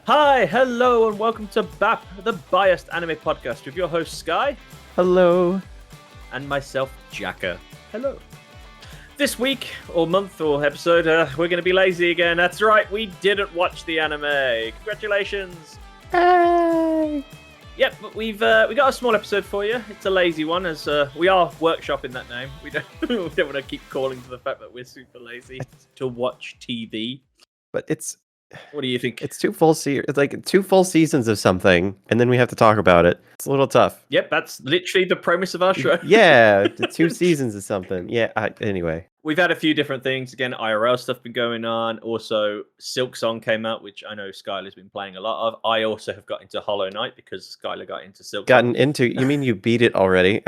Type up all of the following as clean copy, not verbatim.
Hi, hello, and welcome to BAP, the Biased Anime Podcast, with your host Sky. Hello. And myself, Jaka. Hello. This week, or month, or episode, we're going to be lazy again. That's right, we didn't watch the anime. Congratulations. Hey. Yep, but we got a small episode for you. It's a lazy one, as we are workshopping that name. We don't want to keep calling for the fact that we're super lazy to watch TV. But what do you think? It's like two full seasons of something, and then we have to talk about it. It's a little tough. Yep, that's literally the premise of our show. Yeah, the 2 seasons of something. Yeah. Anyway, we've had a few different things. Again, IRL stuff been going on. Also, Silk Song came out, which I know Skylar's been playing a lot of. I also have got into Hollow Knight because Skylar got into Silk Song. You mean you beat it already?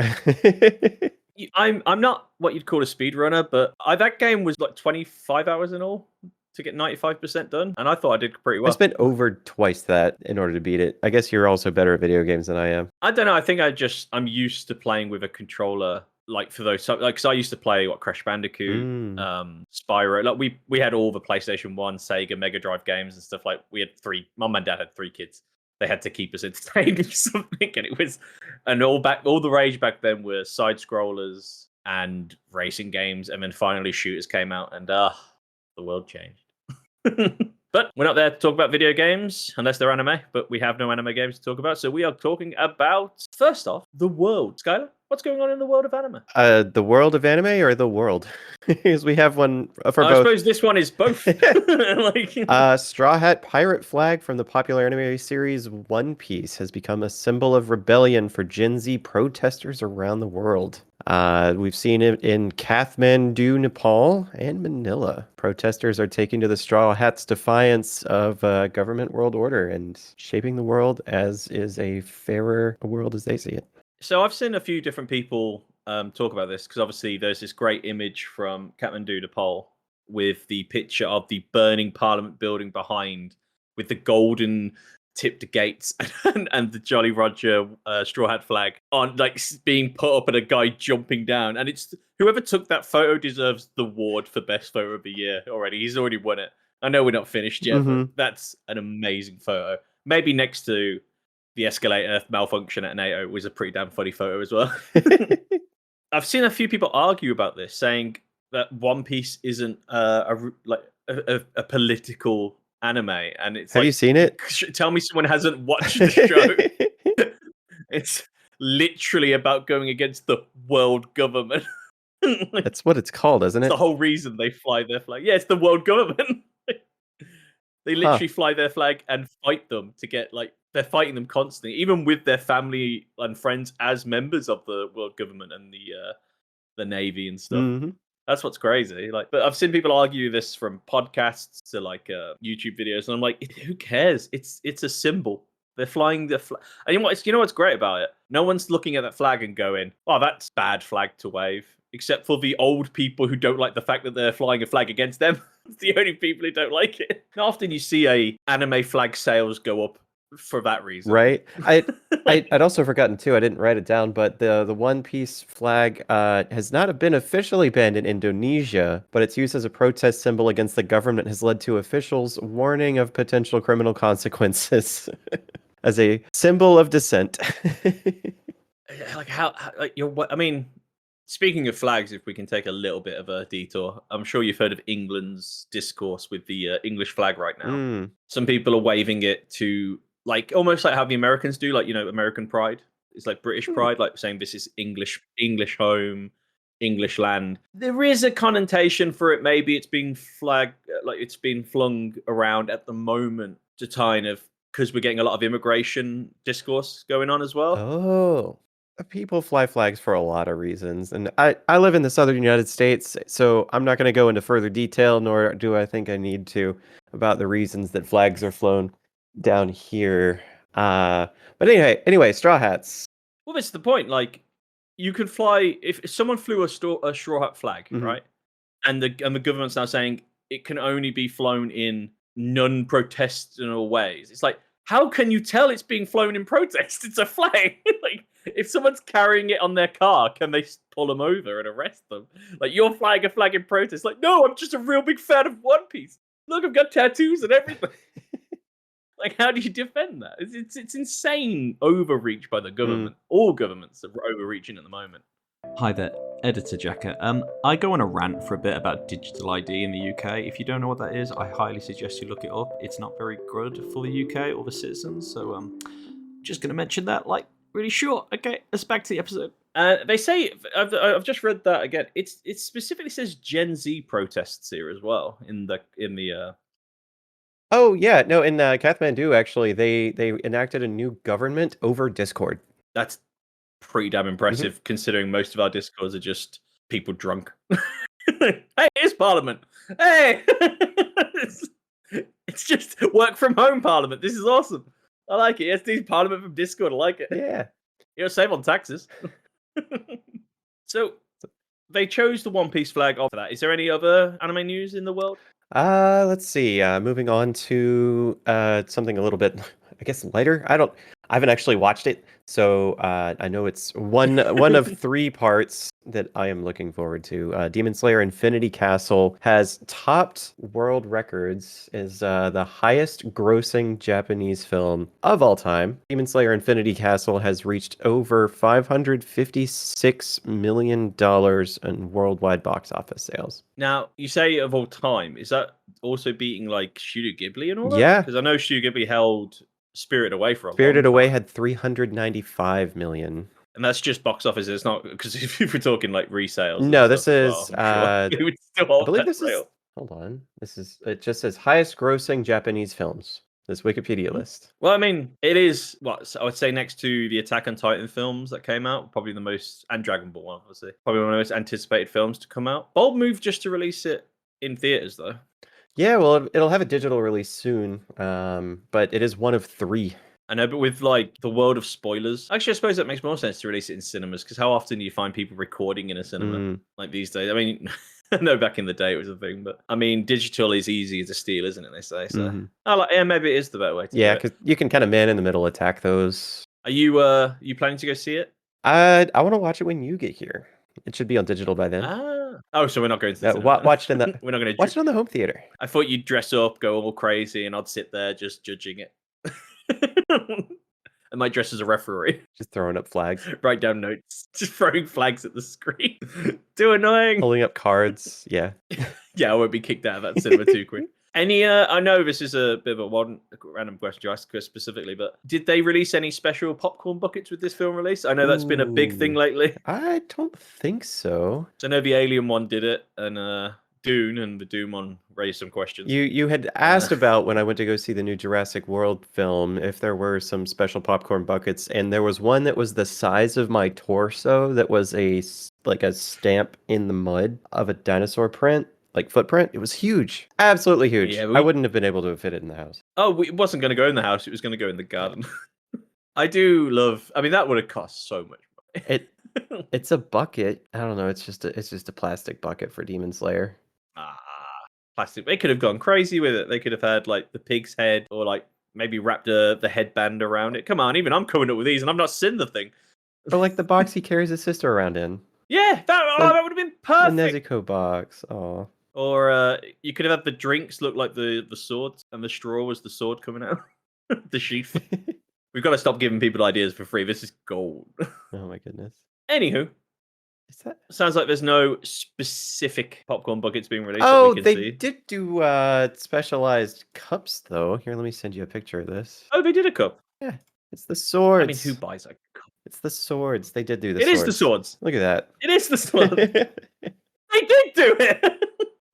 I'm not what you'd call a speedrunner, but that game was like 25 hours in all to get 95% done, and I thought I did pretty well. I spent over twice that in order to beat it. I guess you're also better at video games than I am. I don't know. I think I'm used to playing with a controller. Like for those, like, because I used to play Crash Bandicoot, Spyro. Like we had all the PlayStation 1, Sega, Mega Drive games and stuff. Like we had Mum and Dad had 3 kids. They had to keep us entertained with something, and it was, and all the rage back then were side scrollers and racing games, and then finally shooters came out, and the world changed. But we're not there to talk about video games unless they're anime, but we have no anime games to talk about, so we are talking about, first off, the world. Skylar, what's going on in the world of anime? The world of anime or the world? Because we have one for both. I suppose this one is both. Straw Hat pirate flag from the popular anime series One Piece has become a symbol of rebellion for Gen Z protesters around the world. We've seen it in Kathmandu, Nepal, and Manila. Protesters are taking to the Straw Hats' defiance of government world order and shaping the world as is a fairer world as they see it. So I've seen a few different people talk about this, because obviously there's this great image from Kathmandu, Nepal, with the picture of the burning Parliament building behind, with the golden tipped gates and the Jolly Roger Straw Hat flag on, like, being put up, and a guy jumping down. And it's whoever took that photo deserves the award for best photo of the year already. He's already won it. I know we're not finished yet, but that's an amazing photo. Maybe next to the escalator malfunction at NATO was a pretty damn funny photo as well. I've seen a few people argue about this, saying that One Piece isn't a political anime, and it's have you seen it? Tell me someone hasn't watched the show. It's literally about going against the world government. That's what it's called, isn't it? It's the whole reason they fly their flag. Yeah, it's the world government. They literally fly their flag and fight them to get, like, they're fighting them constantly, even with their family and friends as members of the world government and the Navy and stuff. That's what's crazy. Like, but I've seen people argue this, from podcasts to like YouTube videos, and I'm like, who cares? It's a symbol. They're flying the flag. And you know what's great about it? No one's looking at that flag and going, "Oh, that's bad flag to wave." Except for the old people who don't like the fact that they're flying a flag against them. It's the only people who don't like it. And often you see a anime flag sales go up for that reason. Right. I'd also forgotten too, I didn't write it down, but the One Piece flag has not been officially banned in Indonesia, but its use as a protest symbol against the government has led to officials warning of potential criminal consequences as a symbol of dissent. Like, I mean, speaking of flags, if we can take a little bit of a detour, I'm sure you've heard of England's discourse with the English flag right now. Some people are waving it to, like, almost like how the Americans do, like, American pride. It's like British pride, like saying this is English home, English land. There is a connotation for it. Maybe it's being it's being flung around at the moment to kind of, because we're getting a lot of immigration discourse going on as well. Oh. People fly flags for a lot of reasons, and I live in the southern United States, so I'm not going to go into further detail, nor do I think I need to, about the reasons that flags are flown down here. But anyway, Straw Hats. Well, that's the point. Like, you could fly, if someone flew a straw hat flag, right? And the government's now saying it can only be flown in non-protestal ways. It's like, how can you tell it's being flown in protest? It's a flag. Like, if someone's carrying it on their car, can they pull them over and arrest them? Like, you're flying a flag in protest. Like, no, I'm just a real big fan of One Piece. Look, I've got tattoos and everything. Like, how do you defend that? It's insane overreach by the government. All governments are overreaching at the moment. Hi there, Editor Jaka. I go on a rant for a bit about digital ID in the UK. If you don't know what that is, I highly suggest you look it up. It's not very good for the UK or the citizens, so just going to mention that, like, really short. Okay, let's back to the episode. They say I've just read that again. It specifically says Gen Z protests here as well in the. Oh yeah, no, in Kathmandu actually they enacted a new government over Discord. That's pretty damn impressive, considering most of our Discords are just people drunk. Hey, it's Parliament. Hey, it's just work from home Parliament. This is awesome. I like it. It's Parliament from Discord. I like it. Yeah, You'll save on taxes. So they chose the One Piece flag off of that. Is there any other anime news in the world? let's see. Moving on to something a little bit, I guess, lighter. I haven't actually watched it, so I know it's one of 3 parts that I am looking forward to. Demon Slayer Infinity Castle has topped world records as the highest grossing Japanese film of all time. Demon Slayer Infinity Castle has reached over $556 million in worldwide box office sales. Now, you say of all time. Is that also beating like Studio Ghibli and all that? Yeah. Because I know Studio Ghibli held Spirited Away for a Spirited long Away time. had 395 million. And that's just box office. It's not because if we're talking like resales. No, and this stuff is as well, I'm sure it would still I hold believe that this is trail. hold on. It just says highest grossing Japanese films. This Wikipedia list. Well, I mean, it is what so I would say next to the Attack on Titan films that came out, probably the most, and Dragon Ball one, obviously, probably one of the most anticipated films to come out. Bold move just to release it in theaters, though. Yeah, well, it'll have a digital release soon, but it is one of 3. I know, but with like the world of spoilers, actually, I suppose that makes more sense to release it in cinemas because how often do you find people recording in a cinema like these days? I mean, I know back in the day it was a thing, but I mean, digital is easier to steal, isn't it? They say so. Yeah, maybe it is the better way to do Yeah, it. because you can kind of man in the middle attack those. Are you planning to go see it? I want to watch it when you get here. It should be on digital by then. Oh, so we're not going to the cinema. Watch it in the we're not going to watch it on the home theater. I thought you'd dress up, go all crazy, and I'd sit there just judging it. I might dress as a referee. Just throwing up flags. Write down notes. Just throwing flags at the screen. Too annoying. Pulling up cards. Yeah. Yeah, I won't be kicked out of that cinema too quick. Any, I know this is a bit of a random question to ask Chris specifically, but did they release any special popcorn buckets with this film release? I know that's been a big thing lately. I don't think so. So I know the Alien one did it, and Dune and the Doom one raised some questions. You had asked about when I went to go see the new Jurassic World film if there were some special popcorn buckets, and there was one that was the size of my torso that was a stamp in the mud of a dinosaur print. Like footprint, it was huge, absolutely huge. Yeah, I wouldn't have been able to fit it in the house. Oh, it wasn't going to go in the house; it was going to go in the garden. I do love. I mean, that would have cost so much money. It's a bucket. I don't know. It's just a plastic bucket for Demon Slayer. Plastic. They could have gone crazy with it. They could have had like the pig's head, or like maybe wrapped the headband around it. Come on, even I'm coming up with these, and I've not seen the thing. Or like the box he carries his sister around in. Yeah, that would have been perfect. The Nezuko box. Oh. Or you could have had the drinks look like the swords, and the straw was the sword coming out, the sheath. We've got to stop giving people ideas for free. This is gold. Oh my goodness. Anywho, sounds like there's no specific popcorn buckets being released. Oh, that we can they see. did do specialized cups though. Here, let me send you a picture of this. Oh, they did a cup. Yeah, it's the swords. I mean, who buys a cup? It's the swords. They did do the It swords. is the swords. Look at that. It is the swords. They did do it.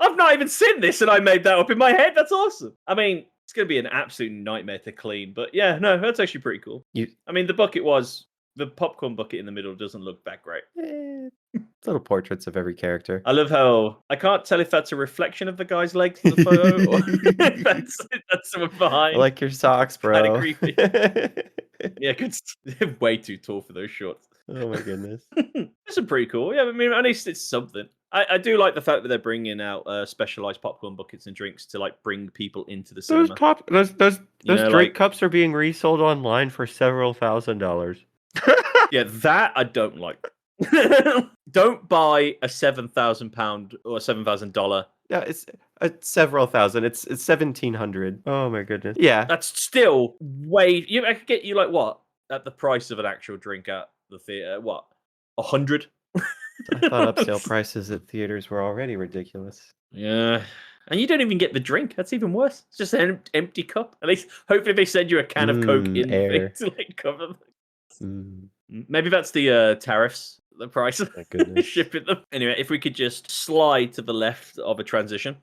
I've not even seen this, and I made that up in my head. That's awesome. I mean, it's going to be an absolute nightmare to clean, but yeah, no, that's actually pretty cool. I mean, the popcorn bucket in the middle doesn't look that great. Little portraits of every character. I love how I can't tell if that's a reflection of the guy's legs in the photo or if that's someone behind. I like your socks, bro. Kind of creepy. Yeah, they're way too tall for those shorts. Oh my goodness. This is pretty cool. Yeah, I mean, at least it's something. I do like the fact that they're bringing out specialized popcorn buckets and drinks to like bring people into the Those cinema. those drink Like cups are being resold online for several $1,000s. yeah, that I don't like. Don't buy a £7,000 or $7,000. Yeah, it's several thousand. It's 1,700. Oh my goodness. Yeah, That's still way. I could get you like what at the price of an actual drink at the theater? What 100? I thought upsale prices at theaters were already ridiculous. Yeah. And you don't even get the drink. That's even worse. It's just an empty cup. At least, hopefully, they send you a can of Coke in the thing Air. to like cover them. Mm, Maybe that's the tariffs, the price of my goodness. shipping them. Anyway, if we could just slide to the left of a transition.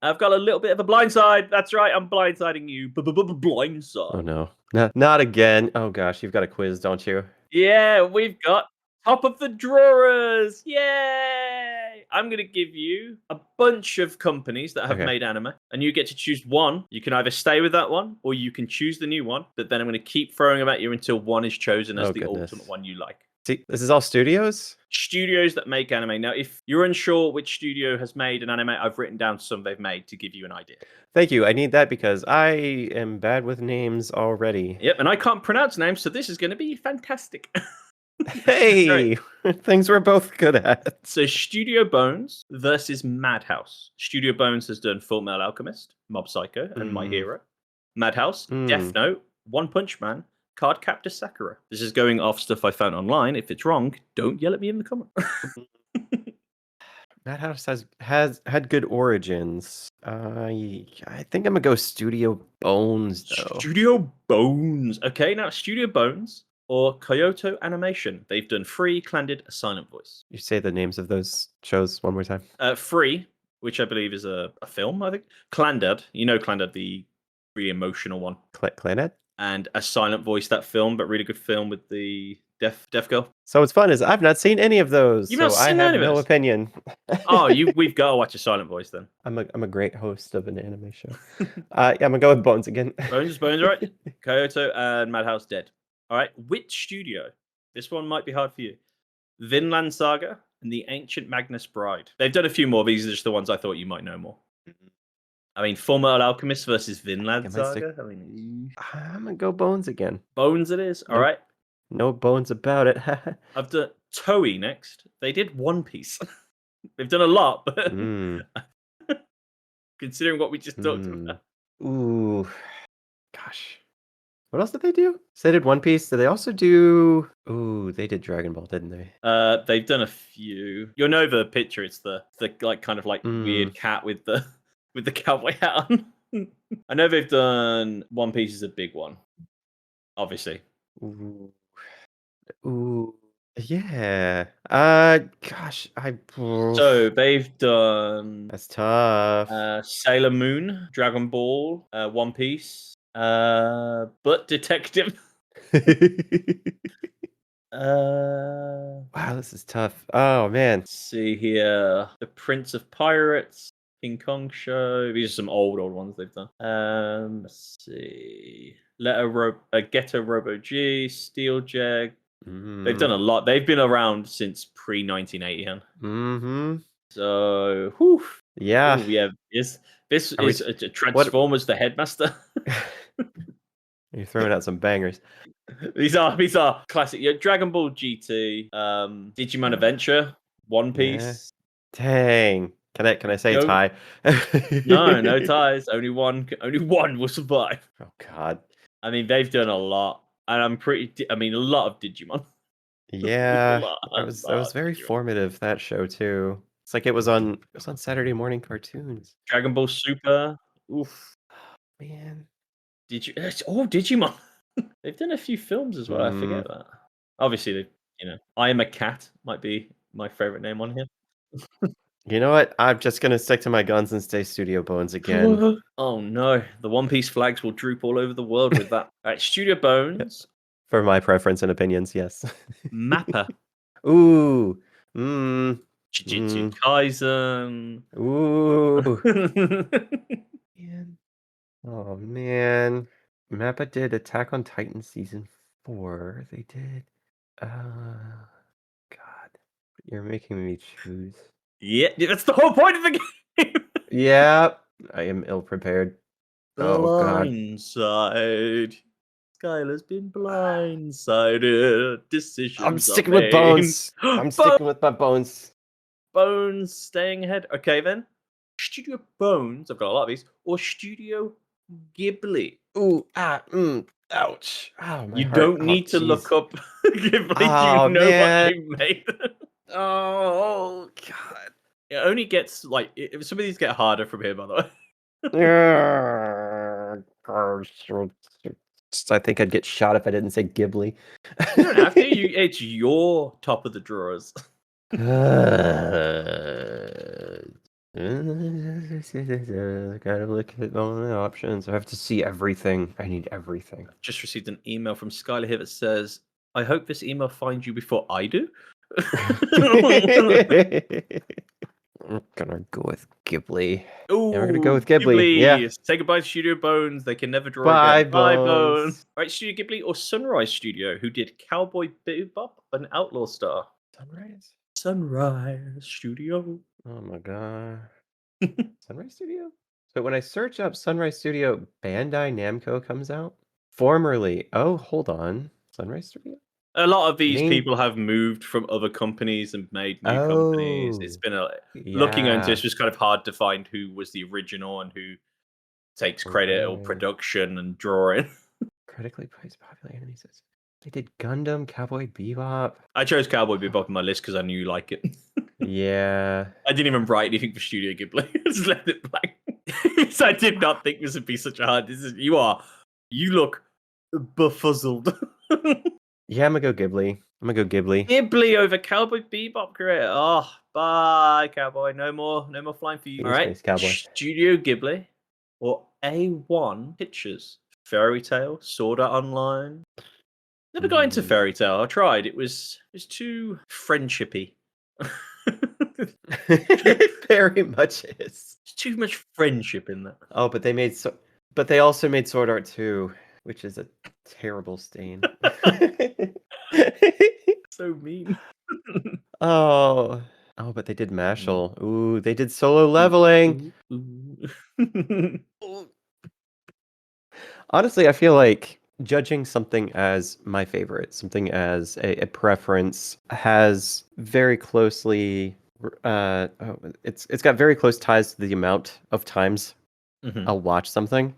I've got a little bit of a blindside. That's right, I'm blindsiding you. Blindside. Oh no. Not again. Oh gosh, you've got a quiz, don't you? Yeah, we've got top of the drawers. Yay! I'm going to give you a bunch of companies that have Okay. made anime, and you get to choose one. You can either stay with that one, or you can choose the new one. But then I'm going to keep throwing them at you until one is chosen as Oh, the goodness. ultimate one you like. See, this is all studios? Studios that make anime. Now, if you're unsure which studio has made an anime, I've written down some they've made to give you an idea. Thank you. I need that because I am bad with names already. Yep, and I can't pronounce names, so this is going to be fantastic. Hey, things we're both good at. So Studio Bones versus Madhouse. Studio Bones has done Full Metal Alchemist, Mob Psycho, and My Hero. Madhouse, Death Note, One Punch Man, Cardcaptor Sakura. This is going off stuff I found online. If it's wrong, don't yell at me in the comments. Madhouse has had good origins. I think I'm gonna go Studio Bones though. Studio Bones. Okay, now Studio Bones or Kyoto Animation. They've done Free, Clandid, A Silent Voice. You say the names of those shows one more time. Free, which I believe is a film, I think. Clandid, you know Clandid, the really emotional one. Clanet? And A Silent Voice, that film, but really good film with the deaf girl. So what's fun is I've not seen any of those, You've so not I seen have any of no those? opinion. Oh, we've got to watch A Silent Voice then. I'm a great host of an anime show. Yeah, I'm gonna go with Bones again. Bones, right? Kyoto and Madhouse dead. All right, which studio? This one might be hard for you. Vinland Saga and The Ancient Magnus Bride. They've done a few more. These are just the ones I thought you might know more. I mean, Full Metal Alchemist versus Vinland Saga. I mean, I'm gonna go Bones again. Bones it is. All right. No bones about it. I've done Toei next. They did One Piece. They've done a lot, but considering what we just talked about. Ooh, gosh. What else did they do? So they did One Piece. Did they also do? Ooh, they did Dragon Ball, didn't they? They've done a few. You'll know the picture. It's the like kind of like weird cat with the cowboy hat on. I know they've done One Piece is a big one, obviously. Ooh, yeah. Gosh, So they've done. That's tough. Sailor Moon, Dragon Ball, One Piece, Butt Detective. Wow, this is tough. Oh man. Let's see here, The Prince of Pirates, King Kong Show. These are some old ones they've done. Let's see, Ghetto Robo G, Steel Jag. They've done a lot. They've been around since pre-1980. So, whew. Yeah. Ooh, yeah. This is a Transformers the Headmaster. You're throwing out some bangers. These are classic. Yeah, Dragon Ball GT, Digimon Adventure, One Piece. Yeah. Dang. Can I say tie? No ties. Only one will survive. Oh God. I mean, they've done a lot, and a lot of Digimon. Yeah, that was very formative, that show too. It's like it was on Saturday morning cartoons. Dragon Ball Super. Oof. Man. Digimon. They've done a few films as well. I forget that. Obviously, I Am a Cat might be my favorite name on here. You know what? I'm just gonna stick to my guns and stay Studio Bones again. Oh no, the One Piece flags will droop all over the world with that. All right, Studio Bones. For my preference and opinions, yes. Mappa. Ooh. Jujutsu Kaisen. Ooh. Man. Oh man. Mappa did Attack on Titan season 4. They did God. You're making me choose. Yeah, that's the whole point of the game. Yeah, I am ill prepared. Oh god. Blindside. Skylar's been blindsided. I'm Decisions are sticking with made. bones. I'm sticking with my bones. Bones staying ahead. Okay, then. Studio Bones, I've got a lot of these, or Studio Ghibli. Ooh, ouch. Oh, my You heart. don't Oh, need to look jeez. up Ghibli. Oh, You know what man. they made. Oh, god. It only gets like some of these get harder from here, by the way. I think I'd get shot if I didn't say Ghibli. You don't have to. It's your top of the drawers. Gotta look at all the options. I have to see everything. I need everything. Just received an email from Skylar here that says, "I hope this email finds you before I do." I'm gonna go with Ghibli. Ooh, Yeah, we're gonna go with Ghibli. Yeah. Say goodbye to Studio Bones. They can never draw Bye, again. Bye, Bones. Bones. All right, Studio Ghibli or Sunrise Studio, who did Cowboy Bebop and Outlaw Star. Sunrise? Sunrise Studio. Oh my god. Sunrise Studio? So when I search up Sunrise Studio, Bandai Namco comes out? Formerly. Oh, hold on. Sunrise Studio? A lot of these Name- people have moved from other companies and made new companies. It's been looking into this was kind of hard to find who was the original and who takes credit or Right. production and drawing. Critically praised popular anime sets. They did Gundam, Cowboy Bebop. I chose Cowboy Bebop on my list because I knew you like it. Yeah. I didn't even write anything for Studio Ghibli. I just left it blank. So I did not think this would be such a hard decision. You look befuzzled. Yeah, I'm gonna go Ghibli. Ghibli over Cowboy Bebop creator. Oh, bye, Cowboy. No more flying for you. All right, Space Cowboy. Studio Ghibli or A1 Pictures. Fairy Tail, Sword Art Online. Never got into Fairy Tail. I tried. It was too friendshipy. Very much is. There's too much friendship in that. Oh, but they also made Sword Art 2, which is a terrible stain. So mean. Oh, but they did Mashal. Ooh, they did Solo Leveling. Honestly, I feel like judging something as my favorite, something as a preference, has very closely. It's got very close ties to the amount of times I'll watch something,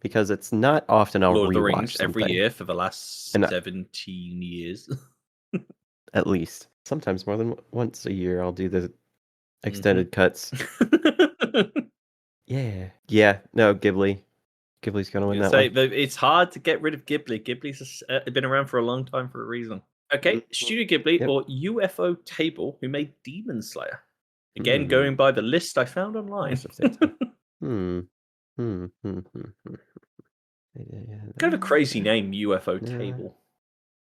because it's not often I'll Lord of the rewatch Rings every something. year for the last And 17 years. At least. Sometimes more than once a year, I'll do the extended cuts. Yeah. Yeah. No, Ghibli. Ghibli's gonna win that one. It's hard to get rid of Ghibli. Ghibli's been around for a long time for a reason. Okay, Studio Ghibli or UFO Table, who made Demon Slayer. Again, going by the list I found online. Kind of a crazy name, UFO Table.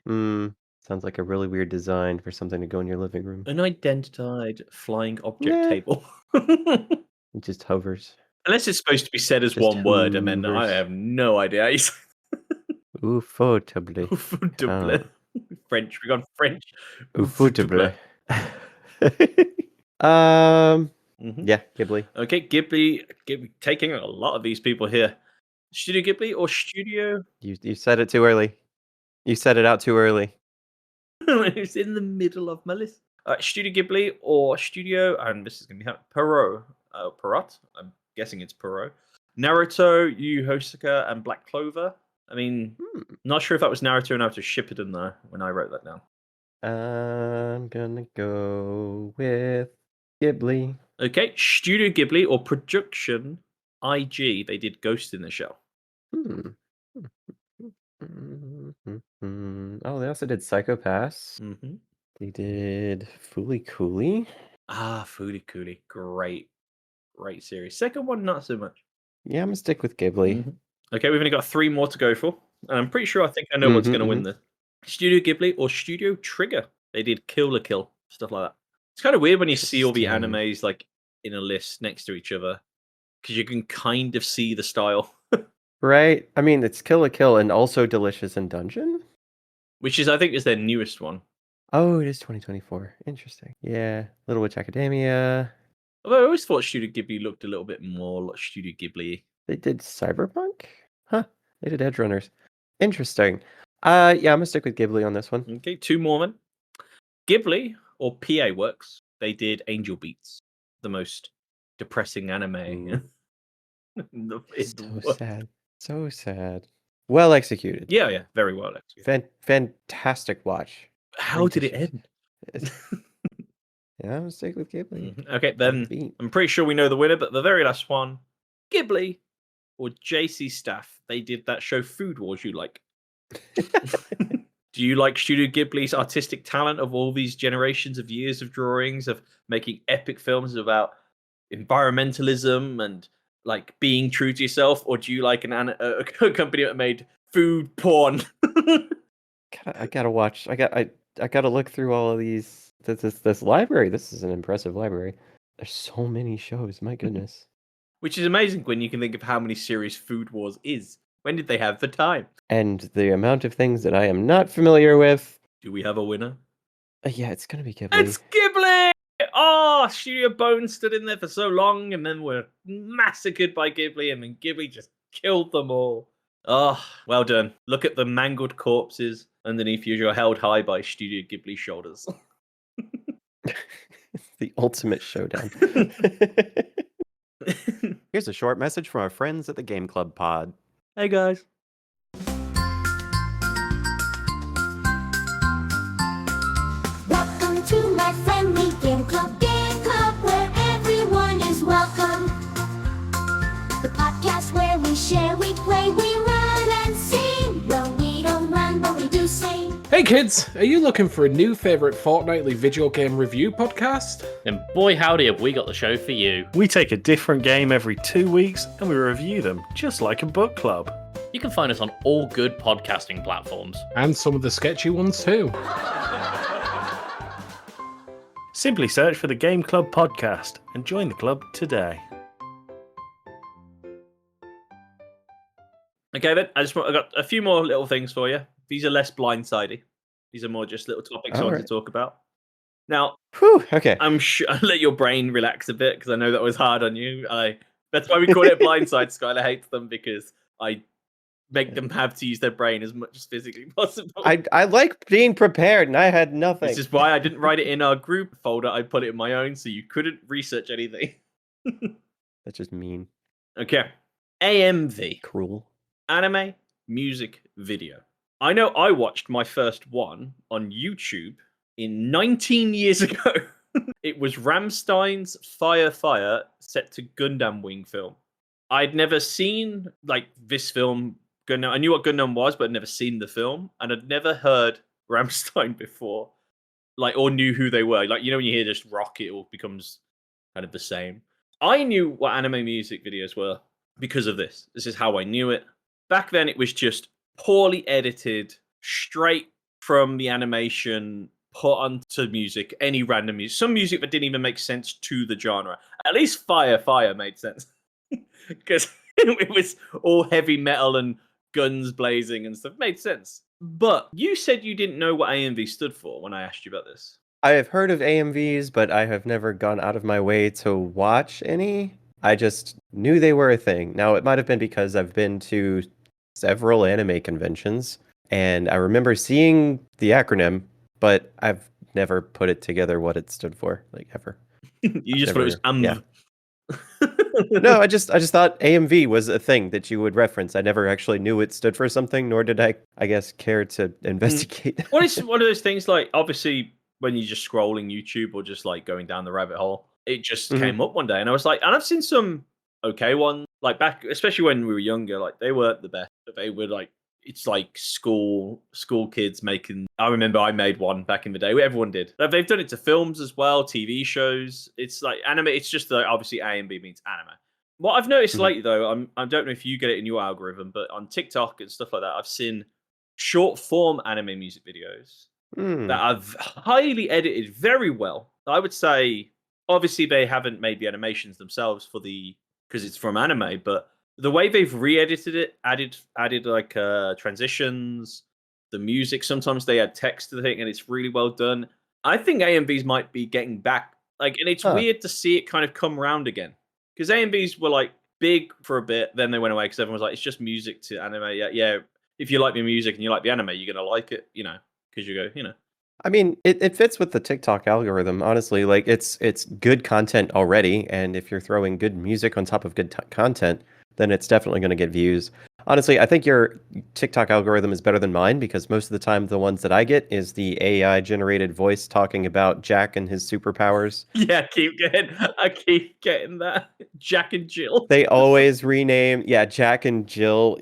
Sounds like a really weird design for something to go in your living room. Unidentified flying object table. It just hovers. Unless it's supposed to be said as Just one word, and then I hovers. have no idea. UFO table. UFO table. French. We got French. UFO table. Yeah, Ghibli. Okay, Ghibli taking a lot of these people here. Studio Ghibli or Studio? You said it too early. You said it out too early. It's in the middle of my list. Studio Ghibli or Studio, and this is going to be Perot. Perot? I'm guessing it's Perot. Naruto, Yu Hosoka, and Black Clover. I mean, not sure if that was Naruto or Naruto Shippuden, though, when I wrote that down. I'm gonna go with Ghibli. Okay, Studio Ghibli or Production IG. They did Ghost in the Shell. Oh, they also did Psycho Pass. They did Fooly Cooly. Fooly Cooly. Great series. Second one, not so much. Yeah, I'm gonna stick with Ghibli. Okay, we've only got 3 more to go for. And I'm pretty sure I know what's going to win this. Studio Ghibli or Studio Trigger. They did Kill la Kill, stuff like that. It's kind of weird when you see all the animes like in a list next to each other, because you can kind of see the style. Right? I mean, it's Kill la Kill and also Delicious in Dungeon, which is, I think, is their newest one. Oh, it is 2024. Interesting. Yeah. Little Witch Academia. Although I always thought Studio Ghibli looked a little bit more like Studio Ghibli. They did Cyberpunk? Huh. They did Edge Runners. Interesting. Yeah, I'm gonna stick with Ghibli on this one. Okay, 2 more then. Ghibli, or PA Works, they did Angel Beats, the most depressing anime in the So world. sad. So sad. Well executed. Yeah, very well executed. Fantastic watch. How did it issues. end? Yeah, I'm gonna stick with Ghibli. Okay, then I'm pretty sure we know the winner, but the very last one, Ghibli or JC Staff, they did that show Food Wars you like. Do you like Studio Ghibli's artistic talent of all these generations of years of drawings, of making epic films about environmentalism and like being true to yourself, or do you like a company that made food porn? I gotta watch. I gotta look through all of these. This library. This is an impressive library. There's so many shows. My goodness. Which is amazing when you can think of how many series Food Wars is. When did they have the time? And the amount of things that I am not familiar with. Do we have a winner? Yeah, it's gonna be Ghibli. It's Ghibli! Oh, Studio Bones stood in there for so long and then were massacred by Ghibli, and then Ghibli just killed them all. Oh, well done. Look at the mangled corpses underneath you. You're held high by Studio Ghibli shoulders. The ultimate showdown. Here's a short message from our friends at the Game Club Pod. Hey guys. Welcome to my friendly game club, where everyone is welcome. The podcast where we share, we play, we run and sing. Well, we don't run, but we do sing. Hey kids, are you looking for a new favourite fortnightly video game review podcast? Then boy howdy have we got the show for you. We take a different game every 2 weeks and we review them just like a book club. You can find us on all good podcasting platforms. And some of the sketchy ones too. Simply search for the Game Club Podcast and join the club today. Okay, then I got a few more little things for you. These are less blindsidey. These are more just little topics I want to talk about. Now, Okay. I'm sure I'll let your brain relax a bit because I know that was hard on you. That's why we call it blindside. Skylar hates them because I make them have to use their brain as much as physically possible. I like being prepared, and I had nothing. This is why I didn't write it in our group folder. I put it in my own, so you couldn't research anything. That's just mean. Okay, AMV. Cruel. Anime music video. I know I watched my first one on YouTube in 19 years ago. It was Rammstein's Fire Fire set to Gundam Wing film. I'd never seen like this film. Gundam. I knew what Gundam was, but I'd never seen the film, and I'd never heard Rammstein before, like, or knew who they were. Like, you know, when you hear just rock, it all becomes kind of the same. I knew what anime music videos were because of this. This is how I knew it. Back then, it was just poorly edited, straight from the animation, put onto music, any random music. Some music that didn't even make sense to the genre. At least Fire made sense. Because it was all heavy metal and guns blazing and stuff. It made sense. But you said you didn't know what AMV stood for when I asked you about this. I have heard of AMVs, but I have never gone out of my way to watch any. I just knew they were a thing. Now, it might have been because I've been to several anime conventions, and I remember seeing the acronym, but I've never put it together what it stood for, like, ever. You just thought it was Yeah. No, I just thought AMV was a thing that you would reference. I never actually knew it stood for something, nor did I guess, care to investigate. What is one of those things, like, obviously, when you're just scrolling YouTube or just, like, going down the rabbit hole, it just came up one day, and I was like, and I've seen some okay ones, like, back, especially when we were younger, like, they weren't the best, but they were, like, it's like school kids making. I remember I made one back in the day. Everyone did. They've done it to films as well, TV shows. It's like anime. It's just like, obviously A and B means anime. What I've noticed lately, though, I don't know if you get it in your algorithm, but on TikTok and stuff like that, I've seen short form anime music videos that I've highly edited very well. I would say, obviously, they haven't made the animations themselves because it's from anime, but the way they've re-edited it, added like transitions, the music. Sometimes they add text to the thing, and it's really well done. I think AMVs might be getting back, like, and it's weird to see it kind of come around again, because AMVs were like big for a bit, then they went away because everyone was like, it's just music to anime. Yeah. If you like the music and you like the anime, you're gonna like it, because you go. I mean, it fits with the TikTok algorithm, honestly. Like it's good content already, and if you're throwing good music on top of good content, then it's definitely going to get views. Honestly, I think your TikTok algorithm is better than mine because most of the time the ones that I get is the AI generated voice talking about Jack and his superpowers. Yeah, I keep getting that. Jack and Jill. They always rename, Jack and Jill,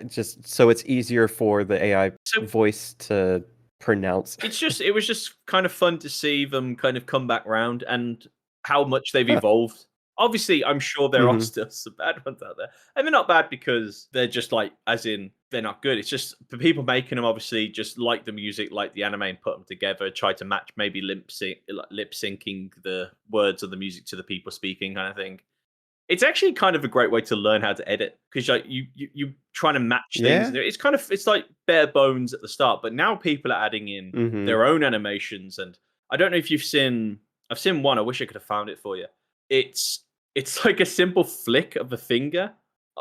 just so it's easier for the AI voice to pronounce. It was just kind of fun to see them kind of come back round and how much they've evolved. Obviously, I'm sure there are still some bad ones out there. And they're not bad because they're just like, as in, they're not good. It's just the people making them obviously just like the music, like the anime, and put them together, try to match maybe lip syncing the words of the music to the people speaking kind of thing. It's actually kind of a great way to learn how to edit because like you trying to match things. Yeah. It's like bare bones at the start, but now people are adding in their own animations. And I don't know if I've seen one. I wish I could have found it for you. It's like a simple flick of the finger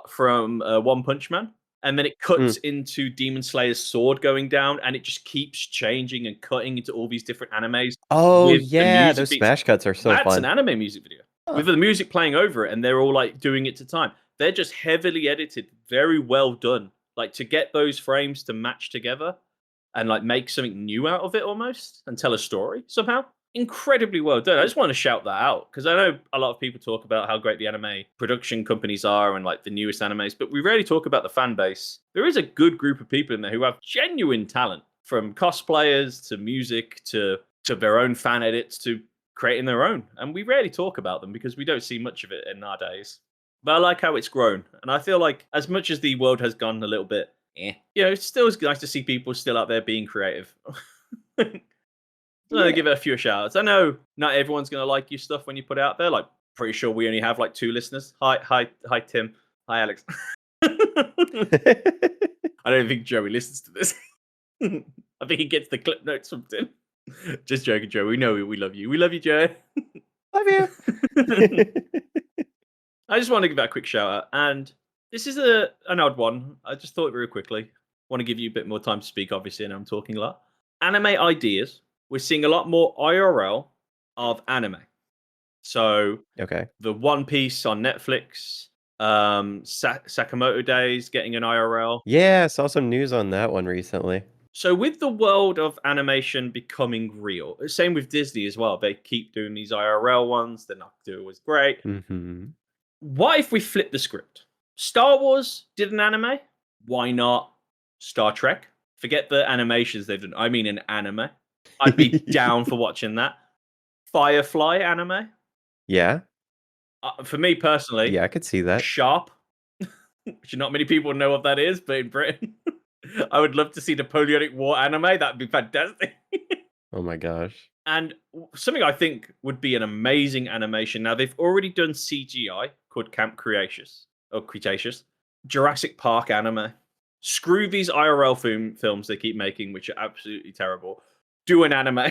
from One Punch Man, and then it cuts into Demon Slayer's sword going down, and it just keeps changing and cutting into all these different animes. Oh with the yeah, music those beats. smash cuts are so That's fun. an anime music video with the music playing over it, and they're all like doing it to time. They're just heavily edited, very well done. Like to get those frames to match together and like make something new out of it almost and tell a story somehow. Incredibly well done. I just want to shout that out because I know a lot of people talk about how great the anime production companies are and like the newest animes, but we rarely talk about the fan base. There is a good group of people in there who have genuine talent, from cosplayers to music to their own fan edits to creating their own. And we rarely talk about them because we don't see much of it in our days. But I like how it's grown. And I feel like as much as the world has gone a little bit, it's still nice to see people still out there being creative. So give it a few shout-outs. I know not everyone's going to like your stuff when you put it out there. Like, pretty sure we only have like 2 listeners. Hi, Tim. Hi, Alex. I don't think Joey listens to this. I think he gets the clip notes from Tim. Just joking, Joe. We know we love you. We love you, Joe. Love you. I just want to give that a quick shout-out. And this is an odd one. I just thought very quickly. Want to give you a bit more time to speak, obviously, and I'm talking a lot. Anime ideas. We're seeing a lot more IRL of anime. So the One Piece on Netflix, Sakamoto Days getting an IRL. Yeah, I saw some news on that one recently. So with the world of animation becoming real, same with Disney as well. They keep doing these IRL ones. They're not doing as great. What if we flip the script? Star Wars did an anime. Why not Star Trek? Forget the animations they've done. I mean an anime. I'd be down for watching that. Firefly anime. Yeah. For me personally. Yeah, I could see that. Sharp. Which not many people know what that is, but in Britain. I would love to see Napoleonic War anime. That'd be fantastic. Oh my gosh. And something I think would be an amazing animation. Now, they've already done CGI called Camp Cretaceous. Jurassic Park anime. Screw these IRL films they keep making, which are absolutely terrible. Do an anime.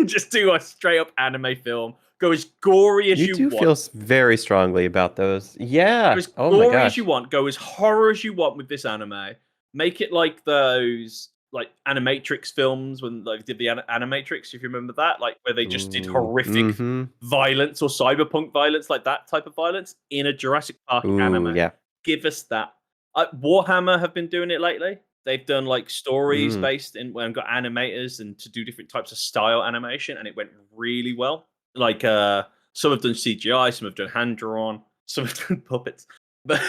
Just do a straight up anime film. Go as gory as you want. You do feel very strongly about those. Yeah. Go as gory as you want. Go as horror as you want with this anime. Make it like those like Animatrix films when they did the Animatrix, if you remember that, like where they just did horrific violence or cyberpunk violence, like that type of violence in a Jurassic Park anime. Yeah. Give us that. Warhammer have been doing it lately. They've done like stories based in when got animators and to do different types of style animation, and it went really well. Like some have done CGI, some have done hand drawn, some have done puppets, but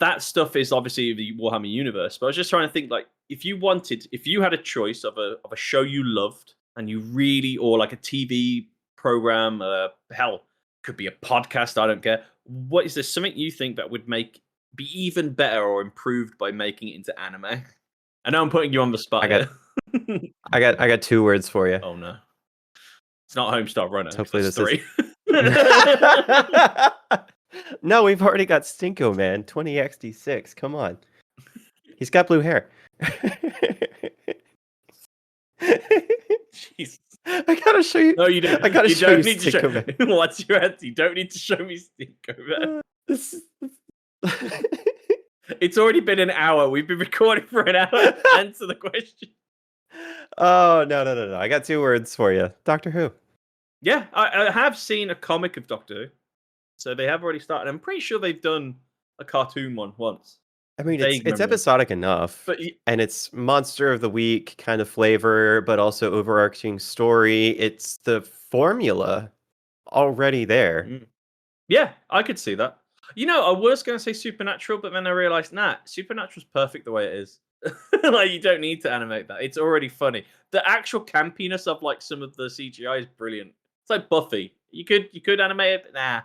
that stuff is obviously the Warhammer universe. But I was just trying to think, like, if you had a choice of a show you loved and you really, or like a TV program, hell, could be a podcast, I don't care. What is there something you think that would be even better or improved by making it into anime? I know I'm putting you on the spot. I got 2 words for you. Oh no, it's not Homestar Runner. Hopefully this 3. No, we've already got Stinko Man 20XD6. Come on, he's got blue hair. Jesus. I gotta show you. No, you don't. I gotta you show don't you need to show. Stinko Man. What's your answer? You don't need to show me Stinko Man. This. It's already been an hour. We've been recording for an hour. Answer the question. Oh no! I got 2 words for you. Doctor Who. Yeah, I have seen a comic of Doctor Who, so they have already started. I'm pretty sure they've done a cartoon one once. I mean, Vague it's memory. episodic enough, But and it's monster of the week kind of flavor, but also overarching story. It's the formula already there. yeah, I could see that. You know, I was going to say Supernatural, but then I realized, nah, Supernatural's perfect the way it is. Like, you don't need to animate that. It's already funny. The actual campiness of like some of the CGI is brilliant. It's like Buffy. You could animate it, but nah.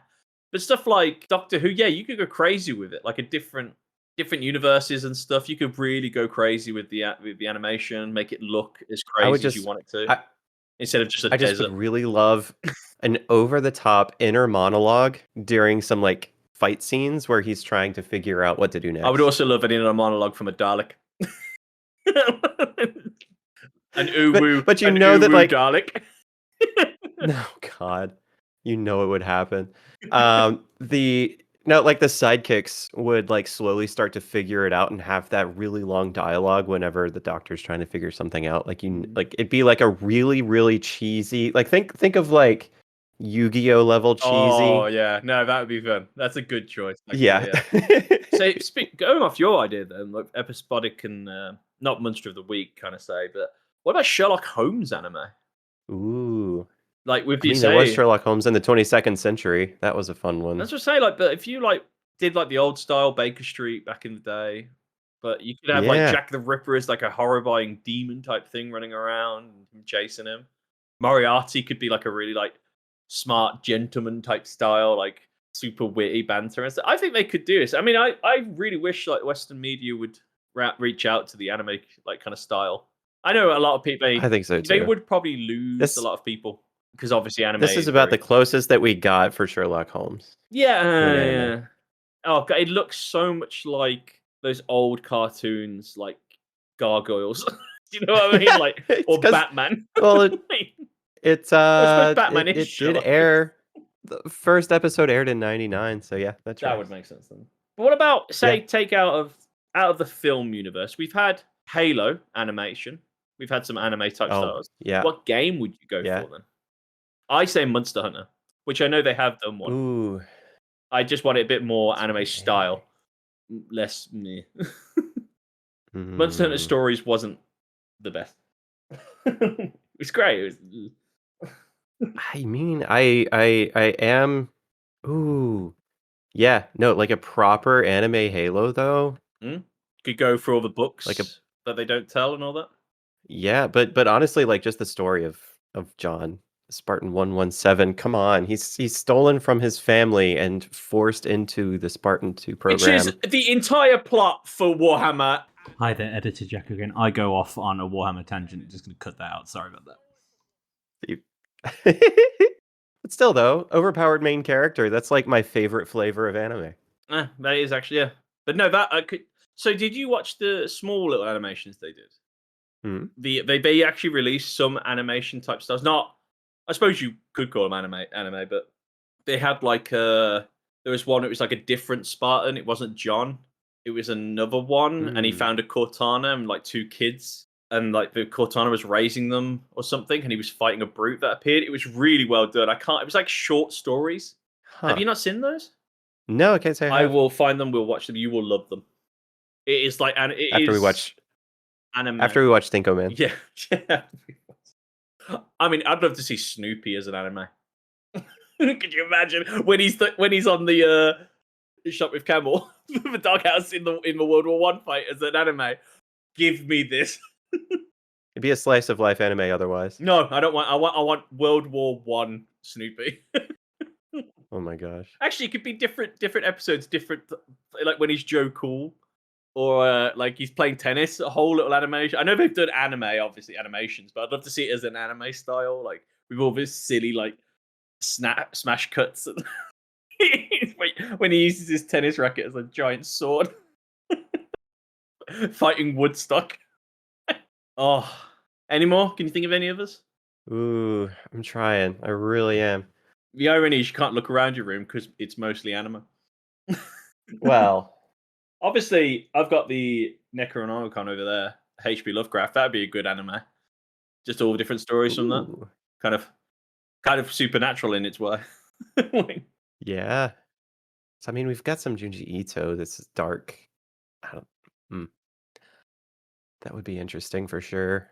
But stuff like Doctor Who, yeah, you could go crazy with it. Like a different universes and stuff. You could really go crazy with the animation, make it look as crazy as you want it to. Instead of just a I just desert. would really love an over-the-top inner monologue during some like fight scenes where he's trying to figure out what to do next. I would also love an inner monologue from a Dalek. An uwu, but you an know that uwu like Dalek. no, God, you know it would happen. Like the sidekicks would like slowly start to figure it out and have that really long dialogue whenever the doctor's trying to figure something out. Like it'd be like a really, really cheesy. Like think of like Yu-Gi-Oh level cheesy. Oh yeah, no, that would be fun. That's a good choice. Actually, Yeah. So going off your idea then, like episodic and not Monster of the Week kind of say, but what about Sherlock Holmes anime? Ooh. Like with there was Sherlock Holmes in the 22nd century. That was a fun one. That's what I say. Like, but if you like did like the old style Baker Street back in the day, but you could have like Yeah. Jack the Ripper as like a horrifying demon type thing running around and chasing him. Moriarty could be like a really like smart gentleman type style, like super witty banter and stuff. I think they could do this. I mean, I really wish like Western media would reach out to the anime like kind of style. I know a lot of people. I think so too. They would probably lose a lot of people because obviously anime. This is about the closest that we got for Sherlock Holmes. Yeah. Oh, God, it looks so much like those old cartoons, like Gargoyles. Do you know what I mean? Like, or Batman. Well, it Batman-ish, did air. The first episode aired in '99, so yeah, that's right. That would make sense then. But what about take out of the film universe? We've had Halo animation. We've had some anime type styles. Yeah. What game would you go for then? I say Monster Hunter, which I know they have done one. Ooh. I just want it a bit more anime style, less me. Monster Hunter Stories wasn't the best. It was great. I mean, I am. Ooh, yeah. No, like a proper anime Halo though. Could go for all the books like that they don't tell and all that. Yeah, but honestly, like just the story of John Spartan 117. Come on, he's stolen from his family and forced into the Spartan 2 program. Which is the entire plot for Warhammer. Hi there, editor Jaka again. I go off on a Warhammer tangent. Just gonna cut that out. Sorry about that. But still, though, overpowered main character. That's like my favorite flavor of anime. That is actually, yeah. But no, that I could. So, did you watch the small little animations they did? They actually released some animation type styles. Not, I suppose you could call them anime, but they had like there was one. It was like a different Spartan. It wasn't John. It was another one, and he found a Cortana and like 2 kids, and like the Cortana was raising them or something, and he was fighting a brute that appeared. It was really well done. It was like short stories. Have you not seen those? No, I can't say I will find them. We'll watch them. You will love them. It is like, and after we watch Stinko Man. Yeah. I mean, I'd love to see Snoopy as an anime. Could you imagine when he's on the shop with Camel, the doghouse in the World War One fight as an anime? Give me this. It'd be a slice of life anime otherwise. No, I don't want. I want World War One Snoopy. Oh my gosh. Actually, it could be different episodes, like when he's Joe Cool, or like he's playing tennis. A whole little animation. I know they've done obviously animations, but I'd love to see it as an anime style, like with all this silly like smash cuts. When he uses his tennis racket as a giant sword. Fighting Woodstock. Oh, any more? Can you think of any others? Ooh, I'm trying. I really am. The irony is you can't look around your room because it's mostly anime. Well, Obviously, I've got the Necronomicon over there, H.P. Lovecraft. That'd be a good anime. Just all different stories from that. ooh, Kind of supernatural in its way. yeah. So I mean, we've got some Junji Ito that's dark. I don't. Hmm. That would be interesting for sure.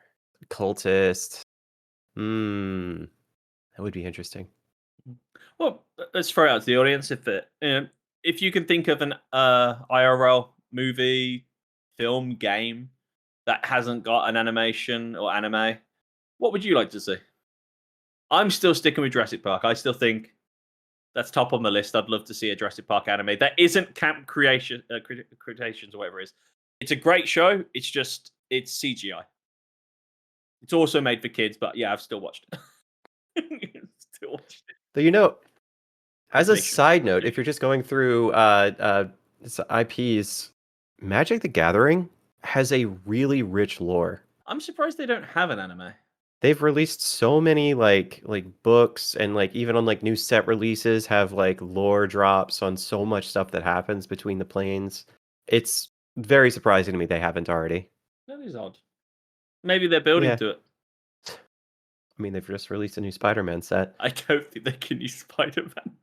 Cultist. Hmm. That would be interesting. Well, let's throw it out to the audience. If you can think of an IRL movie, film, game that hasn't got an animation or anime, what would you like to see? I'm still sticking with Jurassic Park. I still think that's top on the list. I'd love to see a Jurassic Park anime that isn't Camp Cretaceous or whatever it is. It's a great show. It's CGI. It's also made for kids, but yeah, I've still watched it. Still watched it. So as a Make sure- side note, if you're just going through IPs, Magic the Gathering has a really rich lore. I'm surprised they don't have an anime. They've released so many like books and like even on like new set releases have like lore drops on so much stuff that happens between the planes. It's very surprising to me they haven't already. That is odd. Maybe they're building Yeah. to it. I mean, they've just released a new Spider-Man set. I don't think they can use Spider-Man.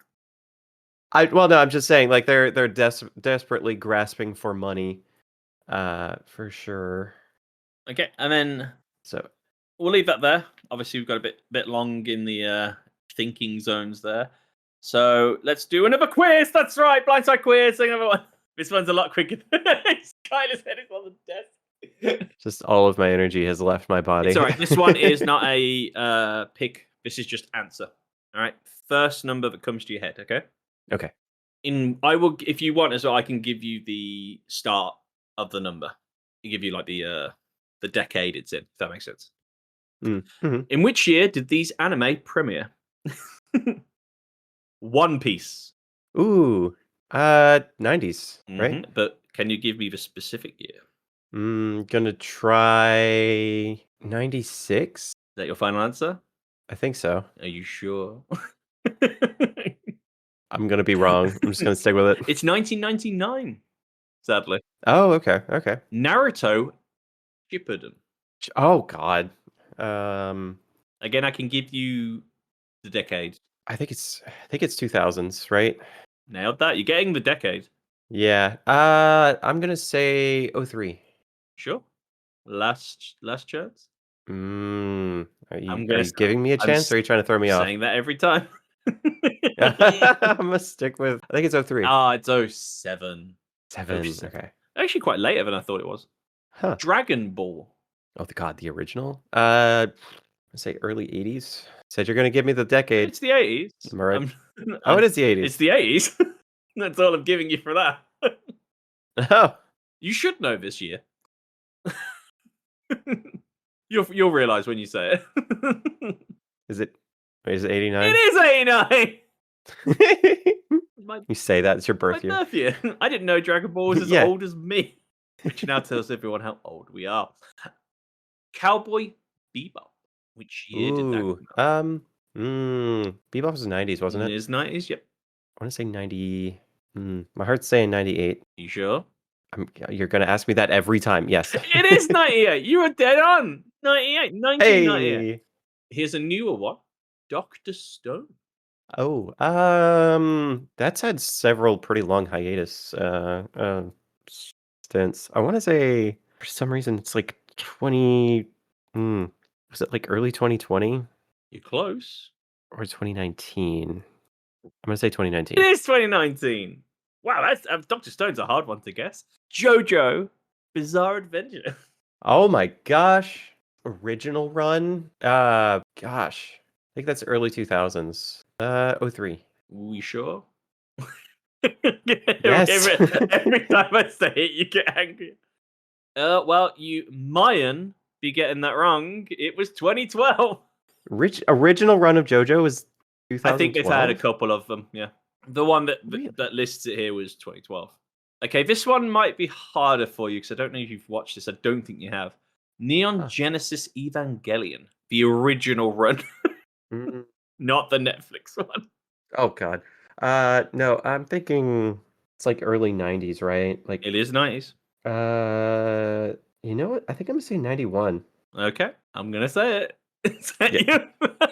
Well, no, I'm just saying like they're desperately grasping for money, for sure. Okay, and then So we'll leave that there. Obviously, we've got a bit long in the thinking zones there. So let's do another quiz. That's right, blindside quiz. Another one. This one's a lot quicker. Skylar's head is on the desk. just all of my energy has left my body. It's all right. This one is not a pick. This is just answer. All right. First number that comes to your head. Okay. Okay. I will, if you want as well, I can give you the start of the number. I give you like the decade it's in. If that makes sense. Mm-hmm. In which year did these anime premiere? One Piece. Ooh, 90s, right? Mhm. But can you give me the specific year? Gonna try 96. Is that your final answer? I think so. Are you sure? I'm gonna be wrong. I'm just gonna stick with it. It's 1999. Sadly, Oh, okay, okay. Naruto Shippuden. Oh God. Again, I can give you the decade. I think it's 2000s, right? Nailed that. You're getting the decade. Yeah. I'm gonna say 03. Sure. Last chance. Are I'm you gonna giving me a chance, or are you trying to throw me off? Saying that every time. I'm gonna stick with. I think it's 03. It's 07. 7. 07. Okay. Actually, quite later than I thought it was. Huh. Dragon Ball. Oh, the original. I'd say early 80s. Said you're gonna give me the decade. It's the 80s. Am I right? Oh, it is the 80s. It's the 80s. That's all I'm giving you for that. Oh. You should know this year. You'll realize when you say it. Is it 89? It is 89. My You say that it's your my birth year. birth year. I didn't know Dragon Ball was as Yeah. old as me. Which now tells everyone how old we are. Cowboy Bebop. Which year did that Ooh. come out? Bebop was the 90s, wasn't It it? is 90s, yep. I want to say 90. My heart's saying 98. You sure? You're gonna ask me that every time. Yes. It is 98. You were dead on. 98. 1998. Hey. Here's a newer one. Dr. Stone. Oh. That's had several pretty long hiatus stints. I want to say for some reason it's like 20. Was it like early 2020 You're close. or 2019? I'm gonna say 2019. It is 2019. Wow, that's Dr. Stone's a hard one to guess. JoJo Bizarre Adventure. Oh my gosh. Original run? Gosh. I think that's early 2000s. 03. We sure? Yes. every time I say it, you get angry. Well, you mightn't be getting that wrong. It was 2012. Original run of JoJo was 2012. I think they've had a couple of them, yeah. The one that Really? that lists it here was 2012. Okay, this one might be harder for you because I don't know if you've watched this. I don't think you have. Neon Huh. Genesis Evangelion, the original run, Mm, not the Netflix one. Oh God. No, I'm thinking it's like early 90s, right? Like, It is 90s. you know what? I think I'm gonna say 91. Okay, I'm gonna say it. Is that Yeah. you?